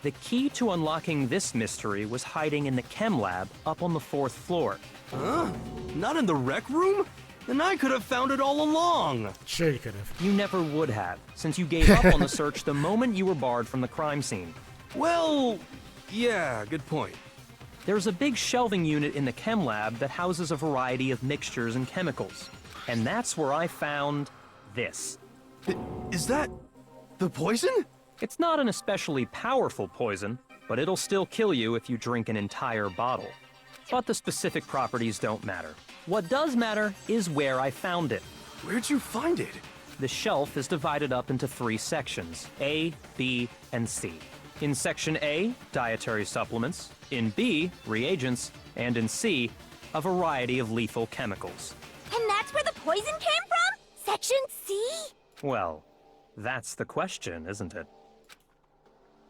The key to unlocking this mystery was hiding in the chem lab up on the 4th floor. Huh? Not in the rec room? Then I could have found it all along. Sure you could have. You never would have, since you gave up on the search the moment you were barred from the crime scene. Well, yeah, good point. There's a big shelving unit in the chem lab that houses a variety of mixtures and chemicals. And that's where I found this. Is that the poison? It's not an especially powerful poison, but it'll still kill you if you drink an entire bottle. But the specific properties don't matter. What does matter is where I found it. Where'd you find it? The shelf is divided up into 3 sections, A, B, and C. In Section A, dietary supplements. In B, reagents. And in C, a variety of lethal chemicals. And that's where the poison came from? Section C? Well, that's the question, isn't it?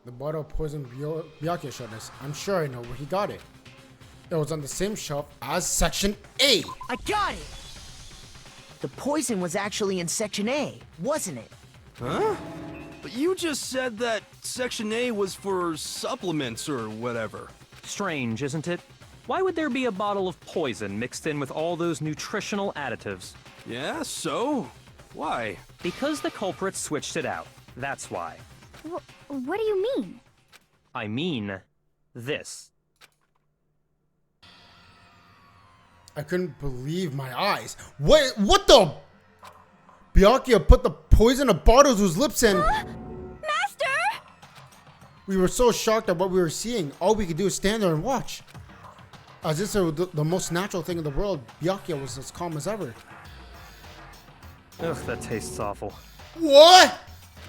The bottle of poison Byakuya showed us. I'm sure I know where he got it. It was on the same shelf as Section A. I got it! The poison was actually in Section A, wasn't it? Huh? But you just said that Section A was for supplements or whatever. Strange, isn't it? Why would there be a bottle of poison mixed in with all those nutritional additives? Yeah, so? Why? Because the culprit switched it out. That's why. What do you mean? I mean, this. I couldn't believe my eyes. What the? Byakuya put the poison of Boruto's lips in. Master! We were so shocked at what we were seeing. All we could do is stand there and watch. As if it was the most natural thing in the world, Byakuya was as calm as ever. Ugh, that tastes awful. What?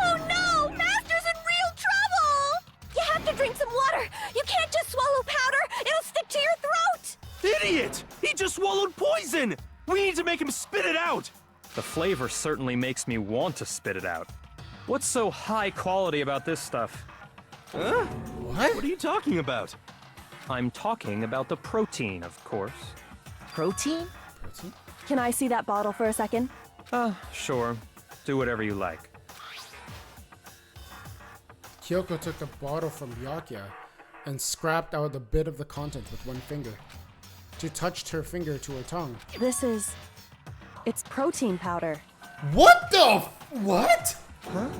Oh no! Master's in real trouble! You have to drink some water. You can't just swallow powder. It'll stick to your throat. Idiot! He just swallowed poison! We need to make him spit it out! The flavor certainly makes me want to spit it out. What's so high quality about this stuff? Huh? What? What are you talking about? I'm talking about the protein, of course. Protein? Can I see that bottle for a second? Sure. Do whatever you like. Kyoko took the bottle from Byakuya and scrapped out a bit of the contents with one finger. She touched her finger to her tongue. It's protein powder. What the what? Huh?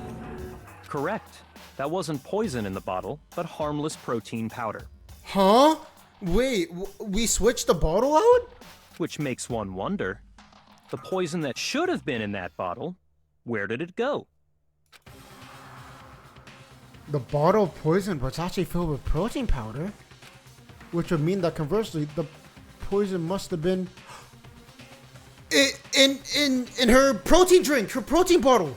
Correct. That wasn't poison in the bottle, but harmless protein powder. Huh? Wait, we switched the bottle out? Which makes one wonder. The poison that should have been in that bottle, where did it go? The bottle of poison was actually filled with protein powder, which would mean that conversely, the poison must have been in her protein drink, her protein bottle.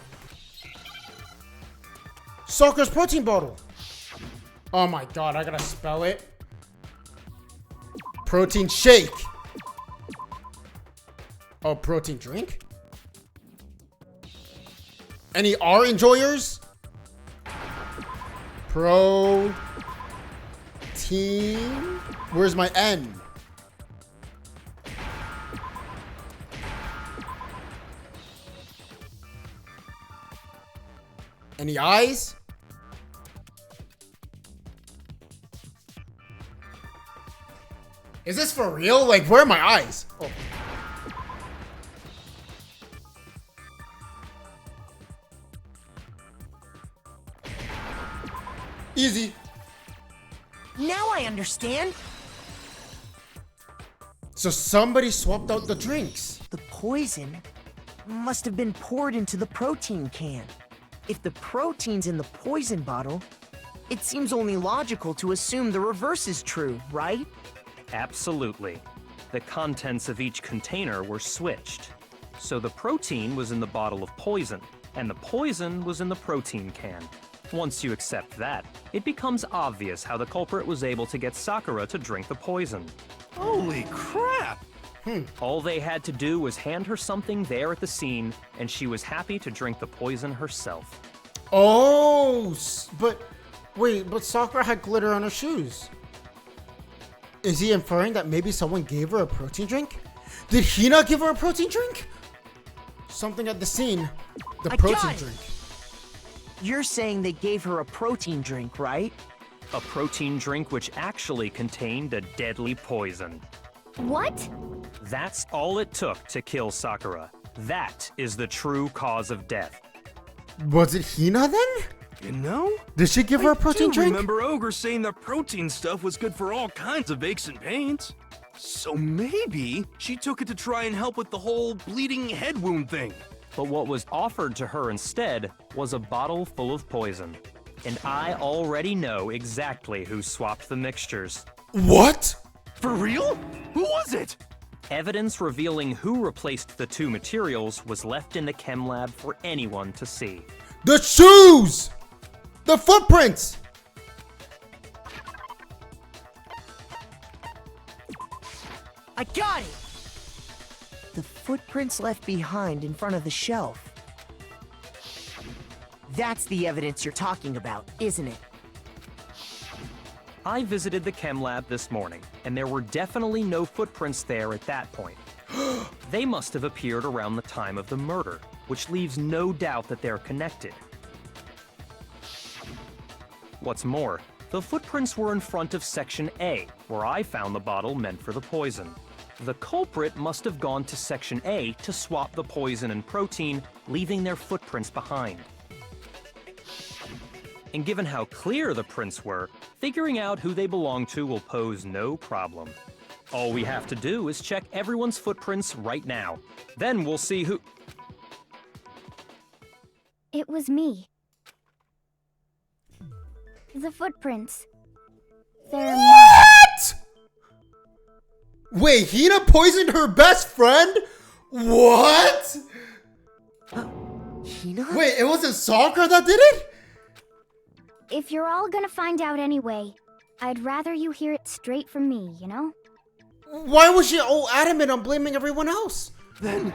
Sakura's protein bottle. Oh my god, I gotta spell it. Protein shake. Oh, protein drink? Any R enjoyers? Protein. Where's my N? Any eyes? Is this for real? Like, where are my eyes? Oh. Easy. Now I understand. So somebody swapped out the drinks. The poison must have been poured into the protein can. If the protein's in the poison bottle, it seems only logical to assume the reverse is true, right? Absolutely. The contents of each container were switched. So the protein was in the bottle of poison, and the poison was in the protein can. Once you accept that, it becomes obvious how the culprit was able to get Sakura to drink the poison. Holy crap! All they had to do was hand her something there at the scene, and she was happy to drink the poison herself. Oh, but wait, but Sakura had glitter on her shoes. Is he inferring that maybe someone gave her a protein drink? Did he not give her a protein drink? Something at the scene. The I protein got it. drink. You're saying they gave her a protein drink, right? A protein drink which actually contained a deadly poison. What? That's all it took to kill Sakura. That is the true cause of death. Was it Hina then? You know? Did she give her a protein I drink? remember Ogre saying that protein stuff was good for all kinds of aches and pains. So maybe she took it to try and help with the whole bleeding head wound thing. But what was offered to her instead was a bottle full of poison. And I already know exactly who swapped the mixtures. What? For real? Who was it? Evidence revealing who replaced the two materials was left in the chem lab for anyone to see. The shoes! The footprints! I got it! The footprints left behind in front of the shelf. That's the evidence you're talking about, isn't it? I visited the chem lab this morning, and there were definitely no footprints there at that point. They must have appeared around the time of the murder, which leaves no doubt that they're connected. What's more, the footprints were in front of Section A, where I found the bottle meant for the poison. The culprit must have gone to Section A to swap the poison and protein, leaving their footprints behind. And given how clear the prints were, figuring out who they belong to will pose no problem. All we have to do is check everyone's footprints right now. Then we'll see who... It was me. The footprints. They're mine. What? Wait, Hina poisoned her best friend? What? Hina? Wait, it wasn't Sakura that did it? If you're all gonna find out anyway, I'd rather you hear it straight from me, you know? Why was she all adamant on blaming everyone else? Then,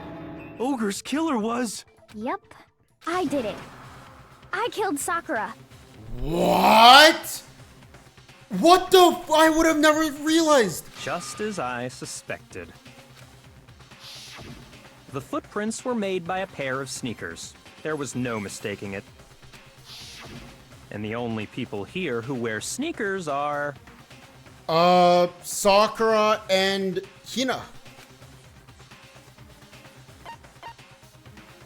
Ogre's killer was... Yep, I did it. I killed Sakura. What? What the I would have never realized. Just as I suspected. The footprints were made by a pair of sneakers. There was no mistaking it. And the only people here who wear sneakers are... Sakura and Hina.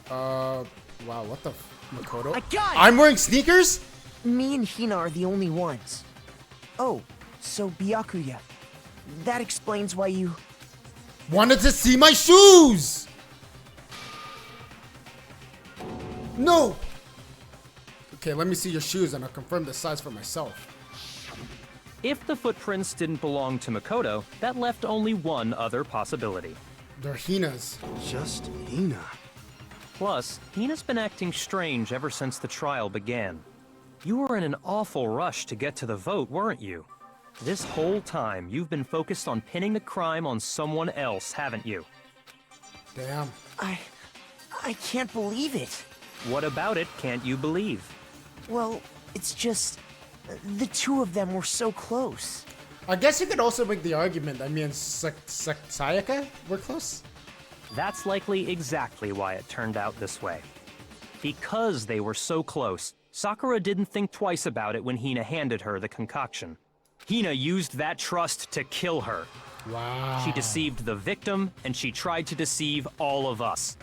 Wow, what the Makoto? I got it! I'm wearing sneakers? Me and Hina are the only ones. Oh, so Byakuya. That explains why you... Wanted to see my shoes! No! Okay, let me see your shoes and I'll confirm the size for myself. If the footprints didn't belong to Makoto, that left only one other possibility. They're Hina's. Just Hina. Plus, Hina's been acting strange ever since the trial began. You were in an awful rush to get to the vote, weren't you? This whole time, you've been focused on pinning the crime on someone else, haven't you? Damn. I can't believe it. What about it can't you believe? Well, it's just... the two of them were so close. I guess you could also make the argument that me and Sayaka were close. That's likely exactly why it turned out this way. Because they were so close, Sakura didn't think twice about it when Hina handed her the concoction. Hina used that trust to kill her. Wow. She deceived the victim, and she tried to deceive all of us.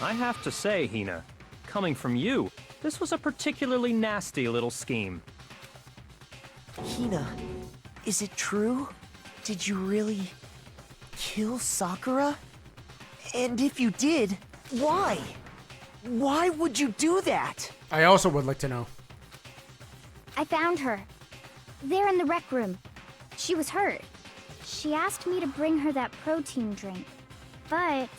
I have to say, Hina, coming from you, this was a particularly nasty little scheme. Hina, is it true? Did you really kill Sakura? And if you did, why? Why would you do that? I also would like to know. I found her. There in the rec room. She was hurt. She asked me to bring her that protein drink. But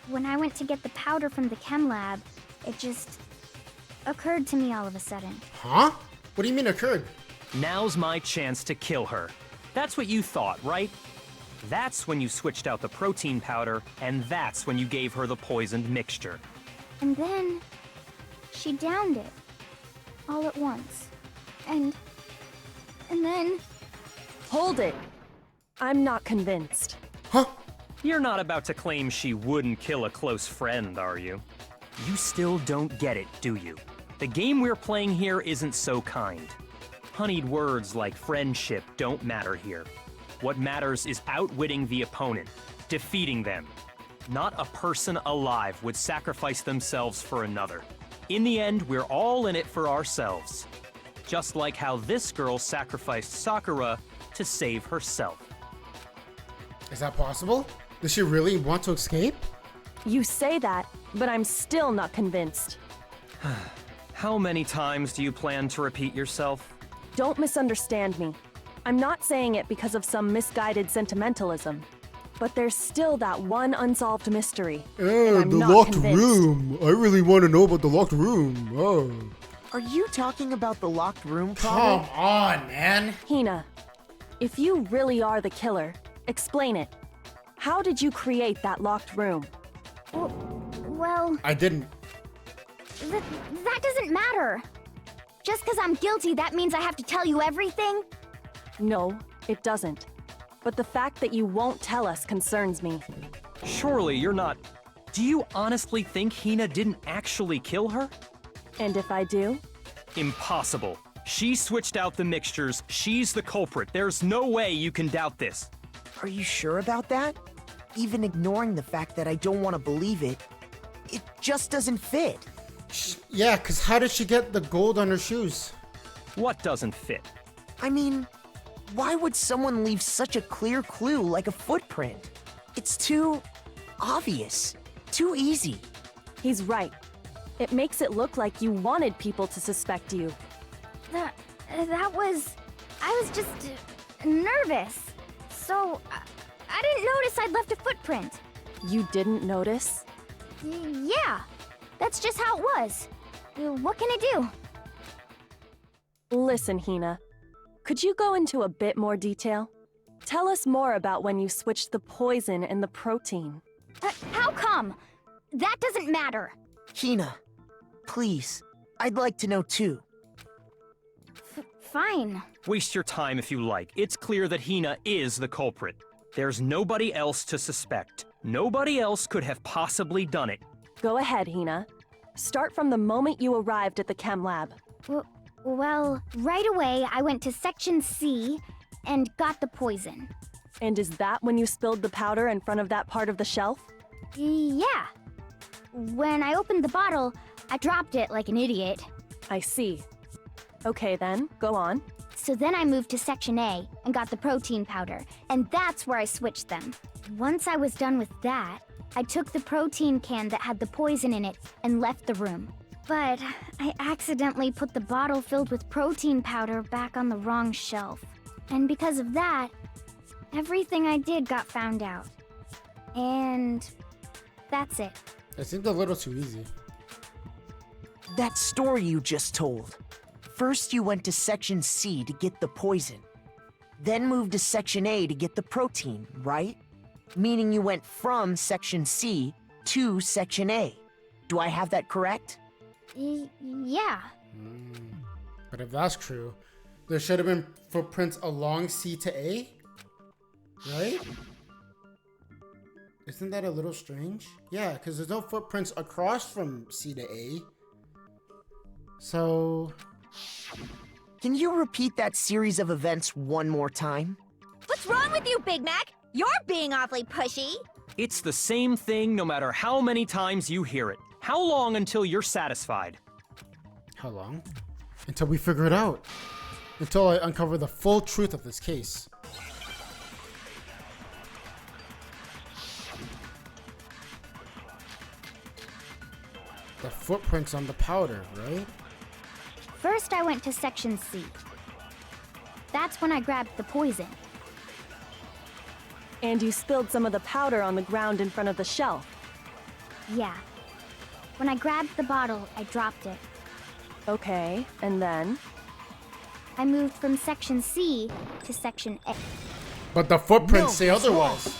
when I went to get the powder from the chem lab, it just occurred to me all of a sudden. Huh? What do you mean occurred? Now's my chance to kill her. That's what you thought, right? That's when you switched out the protein powder, and that's when you gave her the poisoned mixture. And then she downed it all at once. And then Hold it. I'm not convinced. Huh? You're not about to claim she wouldn't kill a close friend, are you? You still don't get it, do you? The game we're playing here isn't so kind. Honeyed words like friendship don't matter here. What matters is outwitting the opponent, defeating them. Not a person alive would sacrifice themselves for another. In the end, we're all in it for ourselves. Just like how this girl sacrificed Sakura to save herself. Is that possible? Does she really want to escape? You say that, but I'm still not convinced. How many times do you plan to repeat yourself? Don't misunderstand me. I'm not saying it because of some misguided sentimentalism. But there's still that one unsolved mystery. and I'm The not locked convinced. room. I really want to know about the locked room. Oh. Are you talking about the locked room Come problem? on, man. Hina, if you really are the killer, explain it. How did you create that locked room? Well, I didn't. that doesn't matter. Just because I'm guilty, that means I have to tell you everything? No, it doesn't. But the fact that you won't tell us concerns me. Surely you're not... Do you honestly think Hina didn't actually kill her? And if I do? Impossible. She switched out the mixtures. She's the culprit. There's no way you can doubt this. Are you sure about that? Even ignoring the fact that I don't want to believe it, it just doesn't fit. Yeah, because how did she get the gold on her shoes? What doesn't fit? I mean, why would someone leave such a clear clue like a footprint? It's too obvious, too easy. He's right. It makes it look like you wanted people to suspect you. That was... I was just nervous. So, I didn't notice I'd left a footprint. You didn't notice? Yeah, that's just how it was. What can I do? Listen, Hina. Could you go into a bit more detail? Tell us more about when you switched the poison and the protein. How come? That doesn't matter. Hina, please, I'd like to know too. Fine. Waste your time if you like. It's clear that Hina is the culprit. There's nobody else to suspect. Nobody else could have possibly done it. Go ahead, Hina. Start from the moment you arrived at the chem lab. Well, right away I went to Section C and got the poison. And is that when you spilled the powder in front of that part of the shelf? Yeah. When I opened the bottle, I dropped it like an idiot. I see. Okay then, go on. So then I moved to Section A and got the protein powder, and that's where I switched them. Once I was done with that, I took the protein can that had the poison in it and left the room. But I accidentally put the bottle filled with protein powder back on the wrong shelf. And because of that, everything I did got found out. And that's it. It seemed a little too easy. That story you just told. First you went to Section C to get the poison. Then moved to Section A to get the protein, right? Meaning you went from Section C to Section A. Do I have that correct? Yeah. But if that's true, there should have been footprints along C to A, right? Isn't that a little strange? Yeah, because there's no footprints across from C to A. So... Can you repeat that series of events one more time? What's wrong with you, Big Mac? You're being awfully pushy. It's the same thing no matter how many times you hear it. How long until you're satisfied? How long? Until we figure it out. Until I uncover the full truth of this case. The footprints on the powder, right? First, I went to Section C. That's when I grabbed the poison. And you spilled some of the powder on the ground in front of the shelf. Yeah. When I grabbed the bottle, I dropped it. Okay, and then? I moved from Section C to Section A. But the footprints No, say it's wrong. otherwise.